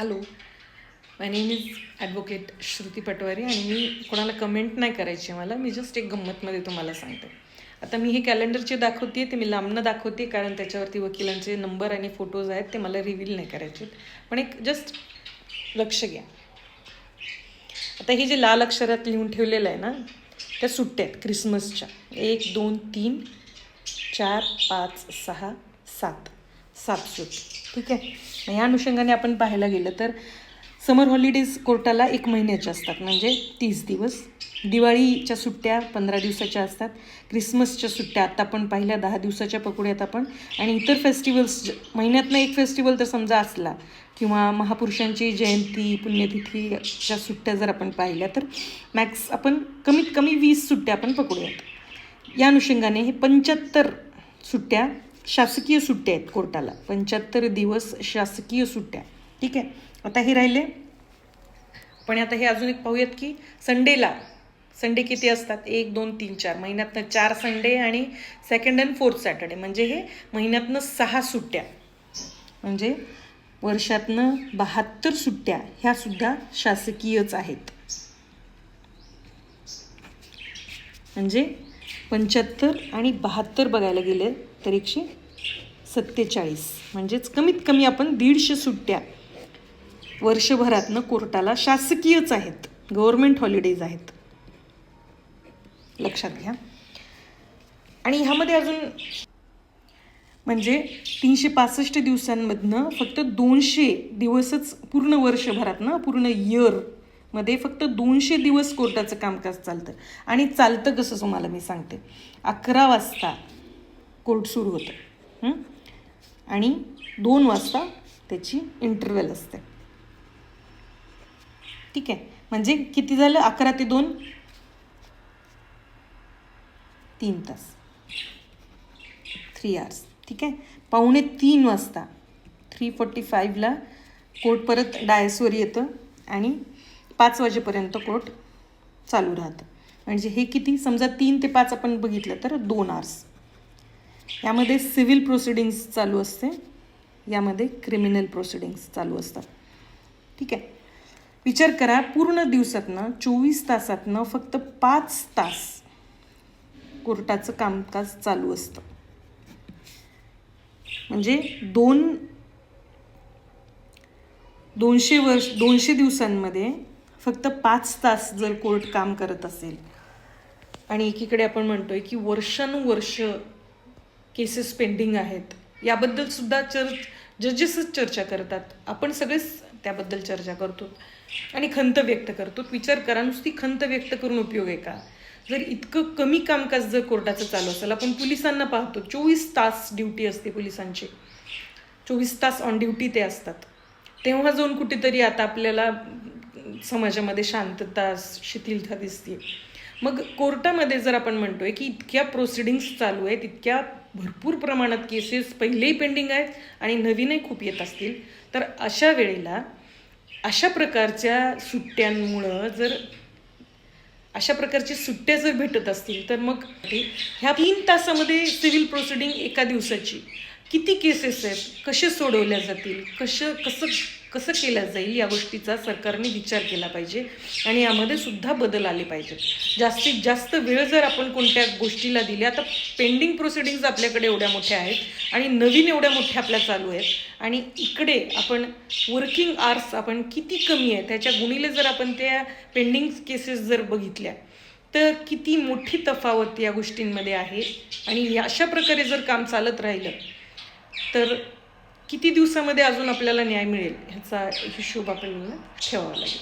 Hello, my name is advocate Shruti Patwari आणि मी कोणाला कमेंट नाही करायची मला. मी जस्ट एक गंमतमध्ये तुम्हाला सांगते. आता मी हे कॅलेंडरचे दाखवते, ते मी लांबनं दाखवते कारण त्याच्यावरती वकिलांचे नंबर आणि फोटोज आहेत, ते मला रिव्हील नाही करायचे. पण एक जस्ट लक्ष घ्या. आता हे जे लाल अक्षरात लिहून ठेवलेलं आहे ना, त्या सुट्ट्या आहेत क्रिसमसच्या. 1 2 3 4 5 6 7 7 सुट्टी. ठीक आहे. मग या अनुषंगाने आपण पाहायला गेलं तर समर हॉलिडेज कोर्टाला 1 महिन्याच्या असतात, म्हणजे 30 दिवस. दिवाळीच्या सुट्ट्या 15 दिवसाच्या असतात. क्रिसमसच्या सुट्ट्या आत्ता आपण पाहिल्या 10 दिवसाच्या पकडूयात आपण. आणि इतर फेस्टिवल्स महिन्यातनं एक फेस्टिवल तर समजा असला किंवा महापुरुषांची जयंती पुण्यतिथीच्या सुट्ट्या जर आपण पाहिल्या तर आपण कमीत कमी 20 सुट्ट्या आपण पकडूयात. या अनुषंगाने हे 75 सुट्ट्या शासकीय सुट्ट्या आहेत कोर्टाला. 75 दिवस शासकीय सुट्ट्या. ठीक आहे. आता हे राहिले. पण आता हे अजून एक पाहूयात की संडे किती असतात. 1 2 3 4 महिन्यातनं 4 संडे आणि 2nd and 4th सॅटर्डे, म्हणजे हे महिन्यातनं 6 सुट्ट्या, म्हणजे वर्षातनं 72 सुट्ट्या ह्या सुद्धा शासकीयच आहेत. म्हणजे 75 आणि 72 बघायला गेले तर 147, म्हणजेच कमीत कमी आपण 150 सुट्ट्या वर्षभरातनं कोर्टाला शासकीयच आहेत, गव्हर्नमेंट हॉलिडेज आहेत, लक्षात घ्या. आणि ह्यामध्ये अजून म्हणजे 365 दिवसांमधनं फक्त 200 दिवसच पूर्ण वर्षभरातनं, पूर्ण इयरमध्ये फक्त 200 दिवस कोर्टाचं कामकाज चालतं. आणि चालतं कसं तुम्हाला मी सांगते. 11 वाजता कोर्ट सुरू होतं आणि 2 वाजता त्याची इंटरव्हल असते. ठीक आहे. म्हणजे किती झालं. 11 ते 2 3 तास, 3 hours. ठीक आहे. 2:45 वाजता 3:45ला कोर्ट परत डायसवर येतं आणि 5 वाजेपर्यंत कोर्ट चालू राहतं. म्हणजे हे किती, समजा 3 ते 5 आपण बघितलं तर 2 hours. यामध्ये सिव्हिल प्रोसिडिंग्स चालू असते, यामध्ये क्रिमिनल प्रोसिडिंग्स चालू असतात. ठीक आहे. विचार करा, पूर्ण दिवसातनं 24 तासातनं फक्त 5 तास कोर्टाचं कामकाज चालू असतं. म्हणजे 200 दिवसांमध्ये फक्त 5 तास जर कोर्ट काम करत असेल आणि एकीकडे आपण म्हणतोय की वर्षानुवर्ष केसेस पेंडिंग आहेत, याबद्दल सुद्धा जजेसच चर्चा करतात. आपण सगळेच त्याबद्दल चर्चा करतो आणि खंत व्यक्त करतो. विचार करा, नुसती खंत व्यक्त करून उपयोग आहे का. जर इतकं कमी कामकाज जर कोर्टाचं चालू असेल, आपण पोलिसांना पाहतो 24 तास ड्युटी असते पोलिसांची, 24 तास ऑन ड्युटी ते असतात. तेव्हा जाऊन कुठेतरी आता आपल्याला समाजामध्ये शांतता, शिथिलता दिसते. मग कोर्टामध्ये जर आपण म्हणतोय की इतक्या प्रोसिडिंग्स चालू आहेत, इतक्या भरपूर प्रमाणात केसेस पहिलेही पेंडिंग आहेत आणि नवीनही खूप येत असतील, तर अशा वेळेला अशा प्रकारच्या सुट्ट्यांमुळं जर अशा प्रकारची सुट्ट्या जर भेटत असतील तर मग ह्या 3 तासामध्ये सिव्हिल प्रोसिडिंग एका दिवसाची किती केसेस आहेत, कसे सोडवल्या जातील, कसं केलं जाईल, या गोष्टीचा सरकारने विचार केला पाहिजे आणि यामध्ये सुद्धा बदल आले पाहिजेत. जास्तीत जास्त वेळ जर आपण कोणत्या गोष्टीला दिली, आता पेंडिंग प्रोसिडिंग्स आपल्याकडे एवढ्या मोठ्या आहेत आणि नवीन एवढ्या मोठ्या आपल्या चालू आहेत आणि इकडे आपण वर्किंग आवर्स आपण किती कमी आहे त्याच्या गुणिले जर आपण त्या पेंडिंग केसेस जर बघितल्या तर किती मोठी तफावत या गोष्टींमध्ये आहे. आणि अशा प्रकारे जर काम चालत राहिलं तर किती दिवसामध्ये अजून आपल्याला न्याय मिळेल ह्याचा हिशोब आपल्याला ठेवावा लागेल.